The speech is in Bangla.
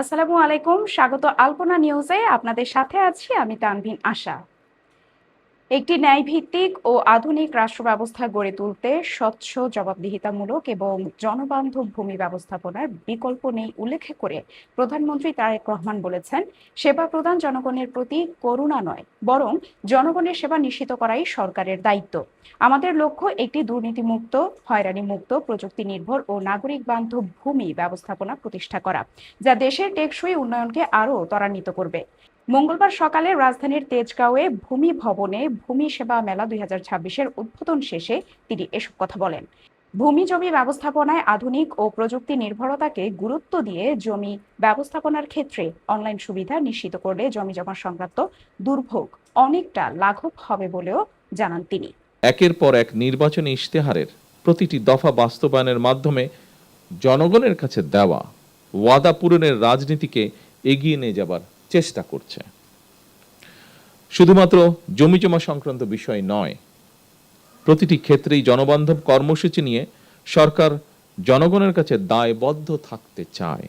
আসসালামু আলাইকুম, স্বাগত আলপনা নিউজে। আপনাদের সাথে আছি আমি তানভীন আশা। একটি ন্যায়ভিত্তিক ও আধুনিক রাষ্ট্র ব্যবস্থা গড়ে তুলতে স্বচ্ছ, জবাবদিহিতামূলক এবং জনবান্ধব ভূমি ব্যবস্থাপনার বিকল্প নেই উল্লেখ করে প্রধানমন্ত্রী তারেক রহমান বলেছেন, সেবা প্রদান জনগণের প্রতি করুণা নয়, বরং জনগণের সেবা নিশ্চিত করাই সরকারের দায়িত্ব। আমাদের লক্ষ্য একটি দুর্নীতিমুক্ত, হয়রানিমুক্ত, প্রযুক্তি নির্ভর ও নাগরিক বান্ধব ভূমি ব্যবস্থাপনা প্রতিষ্ঠা করা, যা দেশের টেকসই উন্নয়নকে আরও ত্বরান্বিত করবে। মঙ্গলবার সকালে রাজধানীর তেজগাঁওয়ে ভূমি ভবনে ভূমি সেবা মেলা 2026-এর উদ্বোধন শেষে তিনি এসব কথা বলেন। ভূমি জমি ব্যবস্থাপনায় আধুনিক ও প্রযুক্তি নির্ভরতাকে গুরুত্ব দিয়ে জমি ব্যবস্থাপনার ক্ষেত্রে অনলাইন সুবিধা নিশ্চিত করলে জমি জমা সংক্রান্ত দুর্ভোগ অনেকটা লাঘব হবে বলেও জানান তিনি। একের পর এক নির্বাচনী ইশতেহারের প্রতিটি দফা বাস্তবায়নের মাধ্যমে জনগণের কাছে দেওয়া ওয়াদা পূরণের রাজনীতিকে এগিয়ে নিয়ে যাবার চেষ্টা করছে। শুধুমাত্র জমিজমা সংক্রান্ত বিষয় নয়, প্রতিটি ক্ষেত্রেই জনবান্ধব কর্মসূচি নিয়ে সরকার জনগণের কাছে দায়বদ্ধ থাকতে চায়।